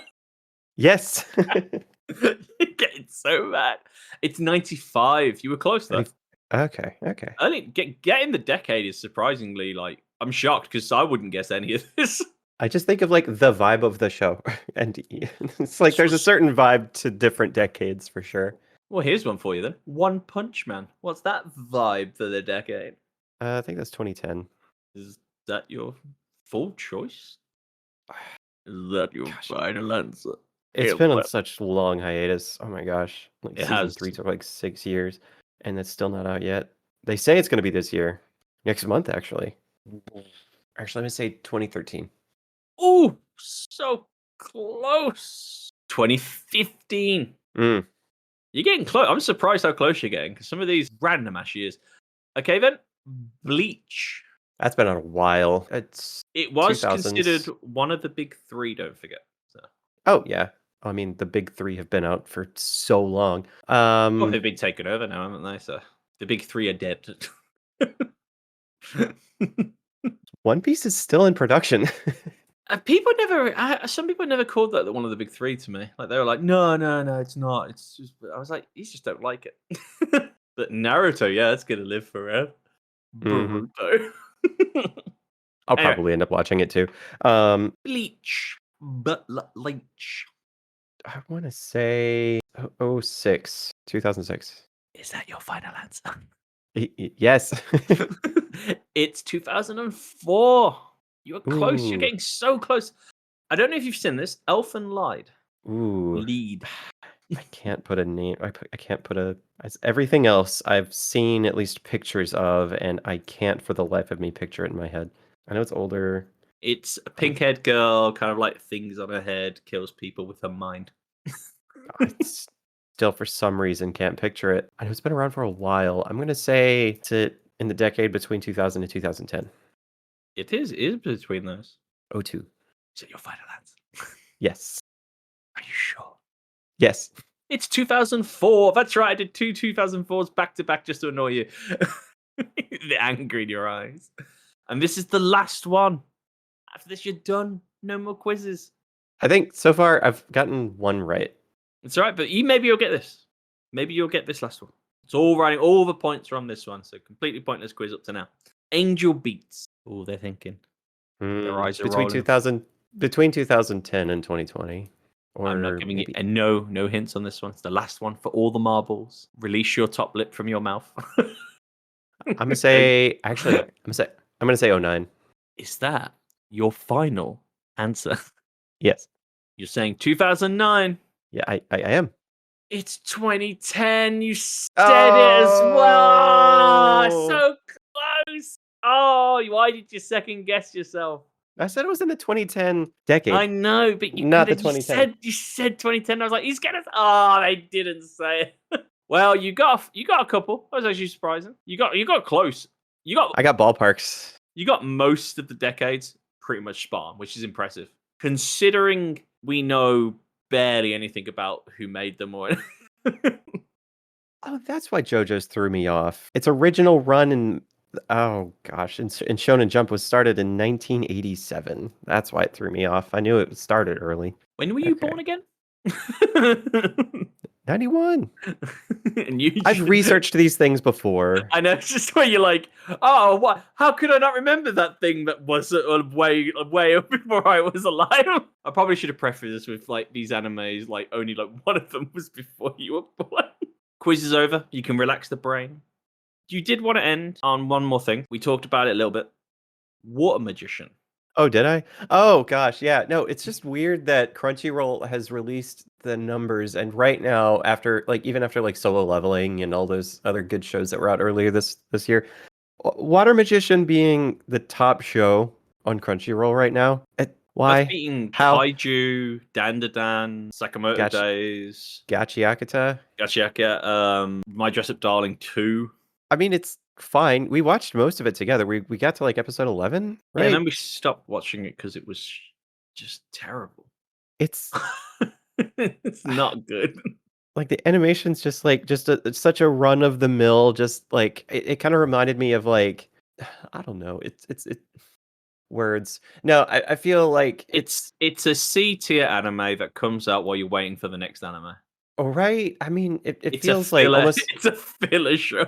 Yes. You're getting so mad. It's 95. You were close though. 90 Okay, okay. I think getting the decade is surprisingly like I'm shocked because I wouldn't guess any of this. I just think of like the vibe of the show, and it's like there's a certain vibe to different decades for sure. Well, here's one for you then. One Punch Man. What's that vibe for the decade? I think that's 2010. Is that your full choice? Is that your Gosh. final answer? It's Hell, been on well, such long hiatus. Oh my gosh. Like It season has. 3 took like 6 years and it's still not out yet. They say it's going to be this year. Next month actually. Actually, let me say 2013. Ooh, so close. 2015. Mm. You're getting close. I'm surprised how close you're getting because some of these random ass years. Okay, then. Bleach. That's been on a while. It was 2000s. considered one of the big three, don't forget. So. Oh yeah. I mean, the big 3 have been out for so long. Well, they've been taken over now, haven't they? So the big three are dead. One Piece is still in production. People never. Some people never called that one of the big three to me. Like they were like, no, it's not. It's just. I was like, you just don't like it. But Naruto, yeah, it's gonna live forever. Mhm. Boruto. I'll Anyway. probably end up watching it too. Bleach, but Lynch. I want to say 06, 2006. Is that your final answer? Yes. It's 2004. You were close. You're Ooh. getting so close. I don't know if you've seen this. Elfen Lied. Ooh. Lead. I can't put a name. I can't put a. Everything else I've seen at least pictures of, and I can't for the life of me picture it in my head. I know it's older. It's a pink-haired girl, kind of like things on her head, kills people with her mind. It's still for some reason can't picture it. I know it's been around for a while. I'm gonna say it's in the decade between 2000 and 2010. It is between those. 02. Is it your final answer? Yes. Are you sure? Yes. It's 2004. That's right. I did two 2004s back to back just to annoy you. The anger in your eyes. And this is the last one. After this, you're done. No more quizzes. I think so far I've gotten one right. It's all right, but maybe you'll get this. Maybe you'll get this last one. It's all running. All the points are on this one, so completely pointless quiz up to now. Angel Beats. Oh, they're thinking. Their eyes are between rolling. between 2010 and 2020. Or I'm not giving maybe, it no hints on this one. It's the last one for all the marbles. Release your top lip from your mouth. I'm gonna say actually I'm gonna say 09. Is that your final answer? Yes. You're saying 2009. Yeah, I am. It's 2010. You said it as well. Oh! So close. Oh, why did you second guess yourself? I said it was in the 2010 decade. I know, but you Not the could've- 2010. You said 2010. I was like, he's gonna. Oh, they didn't say it. Well, you got a couple. That was actually surprising. You got close. I got ballparks. You got most of the decades pretty much spot on, which is impressive. Considering we know barely anything about who made them or Oh, that's why JoJo's threw me off. Its original run in oh gosh, in Shonen Jump was started in 1987. That's why it threw me off. I knew it started early. When were you Okay. born again? 91. And you I've researched these things before. I know, it's just where you're like, oh, what? How could I not remember that thing that was way up before I was alive? I probably should have prefaced this with like these animes, like only like one of them was before you were born. Quiz is over. You can relax the brain. You did want to end on one more thing. We talked about it a little bit. Water Magician. Oh, did I? Oh gosh, yeah. No, it's just weird that Crunchyroll has released the numbers, and right now, even after Solo Leveling and all those other good shows that were out earlier this year, Water Magician being the top show on Crunchyroll right now. Why? That's beating How? Kaiju, Dandadan, Sakamoto Days, Gachiakata. Gachiaka, My Dress Up Darling 2. I mean, it's fine. We watched most of it together. We got to like episode 11, Yeah, right? and then we stopped watching it because it was just terrible. It's It's not good. like the animation's just like it's such a run of the mill. Just like it kind of reminded me of like I don't know. It's words. No, I feel like It's a C tier anime that comes out while you're waiting for the next anime. oh, right. I mean, it It's feels a like filler. almost It's a filler show.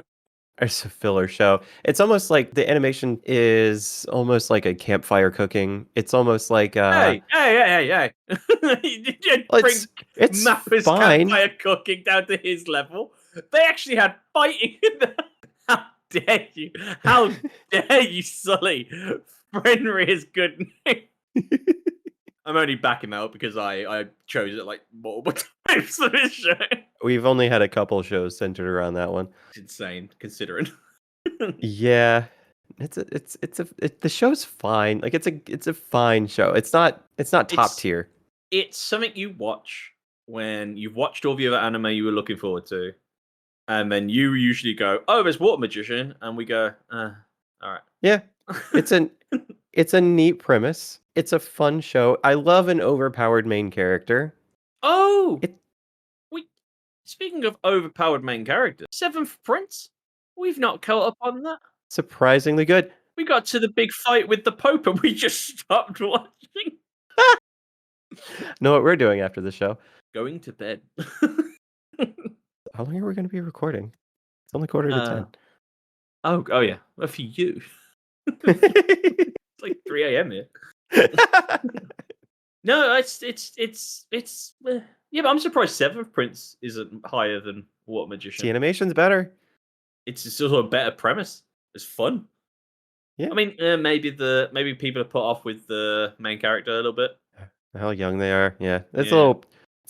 it's a filler show. It's almost like the animation is almost like a campfire cooking. It's almost like Hey! You didn't well, bring it's Mappa's fine. campfire cooking down to his level. They actually had fighting in there. How dare you? How dare you, Sully? Frenry is good. I'm only backing out because I chose it like multiple times for this show. We've only had a couple shows centered around that one. It's insane considering. Yeah. The show's fine. Like it's a fine show. It's not top It's- tier. It's something you watch when you've watched all the other anime you were looking forward to, and then you usually go, "Oh, there's Water Magician," and we go, "All right." Yeah. It's a neat premise. It's a fun show. I love an overpowered main character. Oh, It- speaking of overpowered main characters, Seventh Prince. We've not caught up on that. Surprisingly good. We got to the big fight with the Pope, and we just stopped watching. Know what we're doing after the show? Going to bed. How long are we going to be recording? It's only quarter to Oh yeah. Well, for you, 10. it's like 3 a.m. here. No, it's yeah, but I'm surprised Seventh Prince isn't higher than Water The Magician. animation's better. It's just also a better premise. It's fun. Yeah. I mean, maybe people are put off with the main character a little bit. How young they are. Yeah. It's Yeah. a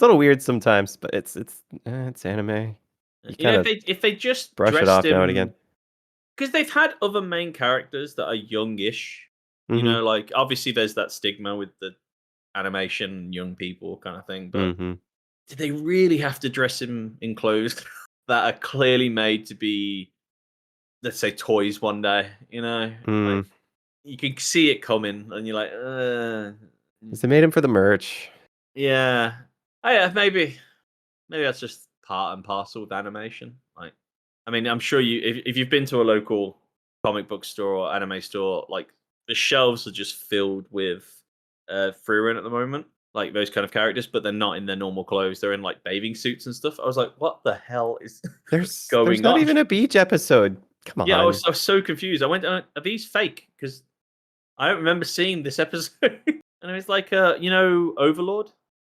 little weird sometimes, but it's anime. You know, kinda if they just brush it dressed off now and him- again. because they've had other main characters that are youngish. You Mhm. know, like obviously there's that stigma with the animation, young people kind of thing. But Mhm. did they really have to dress him in clothes that are clearly made to be, let's say, toys one day? You know, Mm. like, you can see it coming, and you're like, They made him for the merch. yeah. Oh yeah, maybe that's just part and parcel with animation. Like, I mean, I'm sure if you've been to a local comic book store or anime store, like the shelves are just filled with free run at the moment, like those kind of characters, but they're not in their normal clothes. They're in like bathing suits and stuff. I was like, what the hell is There's going not on? even a beach episode. Come on. Yeah, I was so confused. I went, are these fake? Because I don't remember seeing this episode. And it was like, Overlord.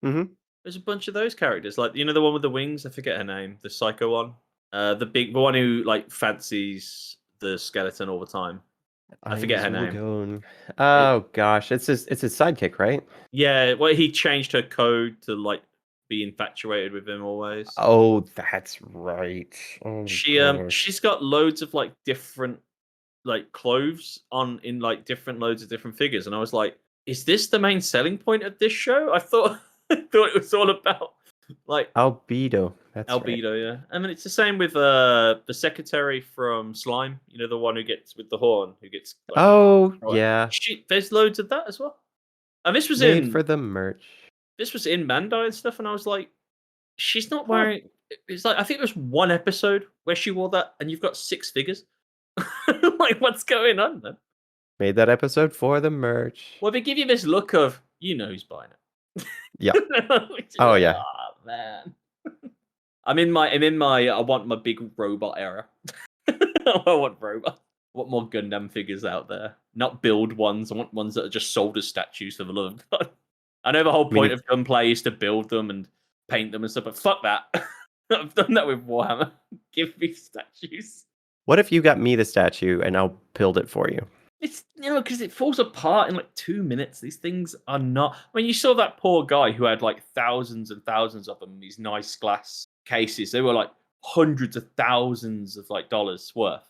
Mhm. There's a bunch of those characters, like the one with the wings. I forget her name, the psycho one, the one who like fancies the skeleton all the time. I forget her name. name. Oh gosh, it's his sidekick, right? Yeah, well, he changed her code to like be infatuated with him always. Oh, that's right. Oh, She's got loads of like different like clothes on in like different loads of different figures, and I was like, is this the main selling point of this show? I thought it was all about like albedo. That's right. albedo, yeah. And then it's the same with the secretary from Slime. You know, the one who gets with the horn, who gets. Like, Oh right. yeah, There's loads of that as well. And this was made in for the merch. this was in Bandai and stuff, and I was like, she's not wearing. It's like I think there's one episode where she wore that, and you've got 6 figures. Like, what's going on, man? Made that episode for the merch. Well, they give you this look of who's buying it. Yeah. Which is Oh, like, yeah. "Ah, man. I'm in my I want my big robot era. I want robot. I want more Gundam figures out there. Not build ones. I want ones that are just sold as statues for the love of God. I know the whole point of gunplay is to build them and paint them and stuff, but fuck that. I've done that with Warhammer. Give me statues. What if you got me the statue and I'll build it for you? It's because it falls apart in like 2 minutes. These things are not. I mean, you saw that poor guy who had like thousands and thousands of them in these nice glass cases. They were like hundreds of thousands of like dollars worth.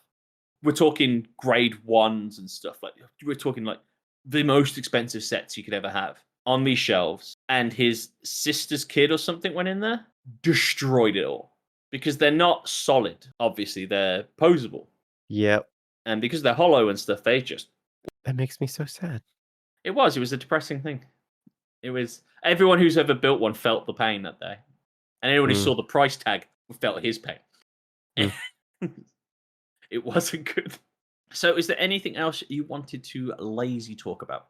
We're talking grade 1s and stuff. Like we're talking like the most expensive sets you could ever have on these shelves. And his sister's kid or something went in there, destroyed it all because they're not solid. Obviously, they're posable. Yep. And because they're hollow and stuff, they just... That makes me so sad. It was a depressing thing. It was... Everyone who's ever built one felt the pain that day. And anyone who saw the price tag felt his pain. It wasn't good. So is there anything else you wanted to lazy talk about?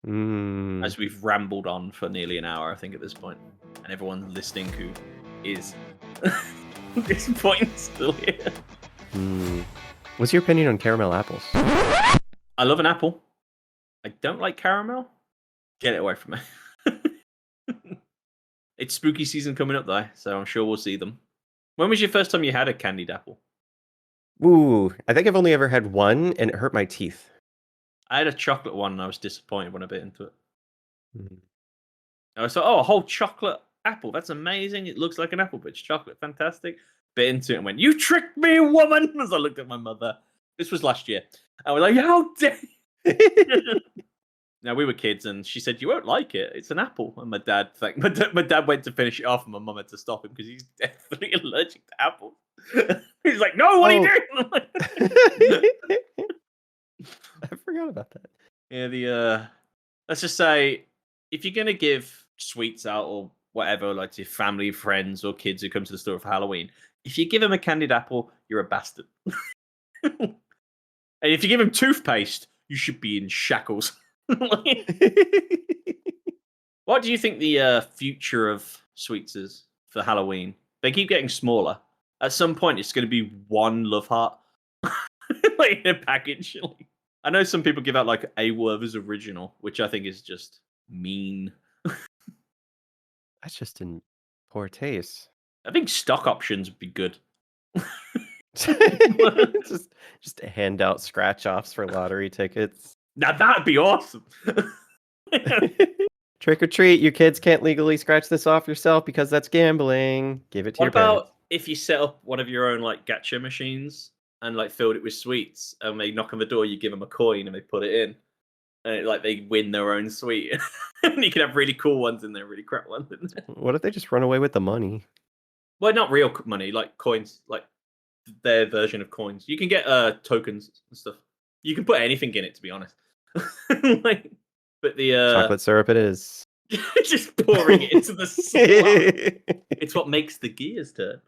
As we've rambled on for nearly an hour, I think, at this point. And everyone listening who is at this point still here. What's your opinion on caramel apples? I love an apple. I don't like caramel. Get it away from me. It's spooky season coming up, though, so I'm sure we'll see them. When was your first time you had a candied apple? Ooh, I think I've only ever had one, and it hurt my teeth. I had a chocolate one, and I was disappointed when I bit into it. I was like, oh, a whole chocolate apple. That's amazing. It looks like an apple, but it's chocolate. Fantastic. Bit into it and went, you tricked me, woman! As I looked at my mother. This was last year. I was like, how dare you? Now, we were kids, and she said, you won't like it. It's an apple. And my dad went to finish it off, and my mum had to stop him because he's definitely allergic to apples. He's like, no, what are you doing? I'm like, I forgot about that. Yeah, let's just say, if you're going to give sweets out or whatever, like to your family, friends, or kids who come to the store for Halloween, if you give them a candied apple, you're a bastard. And if you give them toothpaste, you should be in shackles. What do you think the future of sweets is for Halloween? They keep getting smaller. At some point, it's going to be one love heart, like in a package. I know some people give out like a Werther's original, which I think is just mean. That's just in poor taste. I think stock options would be good. just hand out scratch offs for lottery tickets. Now that'd be awesome. Trick or treat, your kids can't legally scratch this off yourself because that's gambling. Give it to What your parents. about if you set up one of your own like gacha machines and like filled it with sweets, and they knock on the door, you give them a coin and they put it in, and like they win their own sweet, and you can have really cool ones in there, really crap ones in there. What if they just run away with the money? Well, not real money, like coins, like their version of coins. You can get tokens and stuff. You can put anything in it, to be honest. But the Chocolate syrup it is. just pouring it into the slot. It's what makes the gears turn.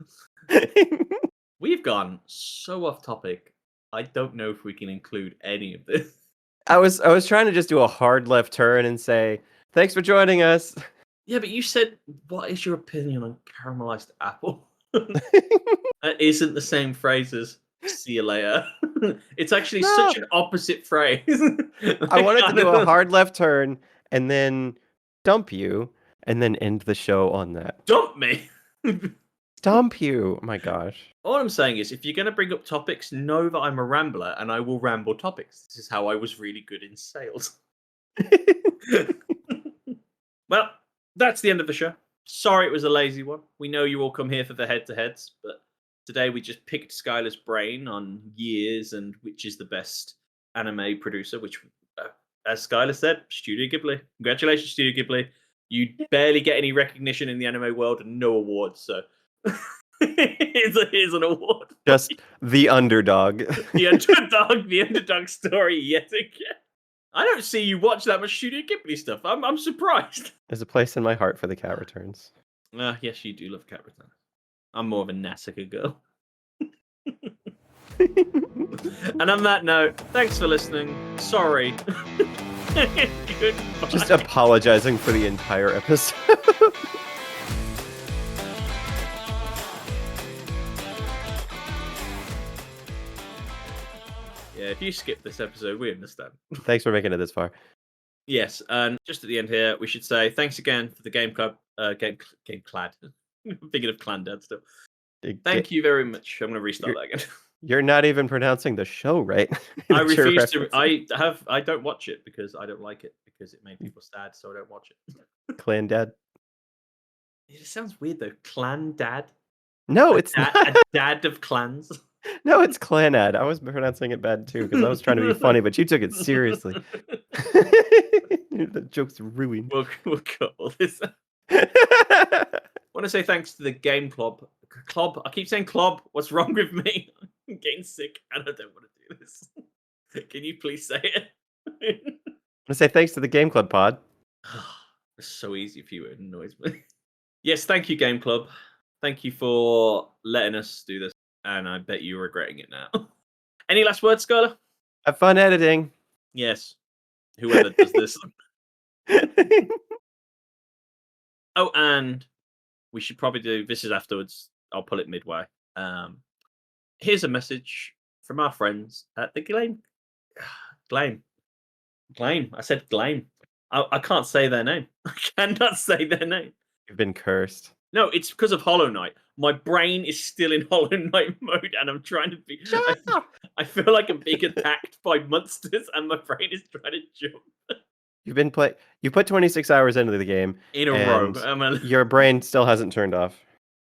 We've gone so off topic. I don't know if we can include any of this. I was trying to just do a hard left turn and say, thanks for joining us. Yeah, but you said, what is your opinion on caramelized apple? That isn't the same phrase as see you later. It's actually such an opposite phrase. I wanted to do a hard left turn and then dump you and then end the show on that. Dump me. Dump you. Oh my gosh. All I'm saying is, if you're going to bring up topics, know that I'm a rambler and I will ramble topics. This is how I was really good in sales. Well, that's the end of the show. Sorry it was a lazy one. We know you all come here for the head-to-heads, but today we just picked Skylar's brain on years and which is the best anime producer, which, as Skylar said, Studio Ghibli. Congratulations, Studio Ghibli. You barely get any recognition in the anime world and no awards, so here's an award. Just the underdog. The underdog story yet again. I don't see you watch that much Studio Ghibli stuff. I'm surprised. There's a place in my heart for the cat returns. Yes, you do love cat returns. I'm more of a Nausicaa girl. And on that note, thanks for listening. Sorry. Goodbye. Just apologizing for the entire episode. Yeah, if you skip this episode, we understand. Thanks for making it this far. Yes, and just at the end here, we should say thanks again for the Game Club, Game Clad. I'm thinking of Clan Dad still. Thank you very much. I'm going to restart that again. You're not even pronouncing the show right. I refuse to. I don't watch it because I don't like it because it made people sad, so I don't watch it. Clan Dad. It sounds weird though. Clan Dad. No, it's not. A dad of clans. No, it's Clanad. I was pronouncing it bad too because I was trying to be funny, but you took it seriously. The joke's ruined. We'll cut all this. I want to say thanks to the Game Club. I keep saying Club. What's wrong with me? I'm getting sick and I don't want to do this. Can you please say it? I want to say thanks to the Game Club pod. It's so easy for you. It annoys me. Yes, thank you, Game Club. Thank you for letting us do this. And I bet you're regretting it now. Any last words, Skylar? Have fun editing. Yes. Whoever does this. Oh, and we should probably do this is afterwards. I'll pull it midway. Here's a message from our friends at the Glame. I said Glame. I can't say their name. I cannot say their name. You've been cursed. No, it's because of Hollow Knight. My brain is still in Hollow Knight mode, and I'm trying to be. I feel like I'm being attacked by monsters, and my brain is trying to jump. You put 26 hours into the game In a row. your brain still hasn't turned off.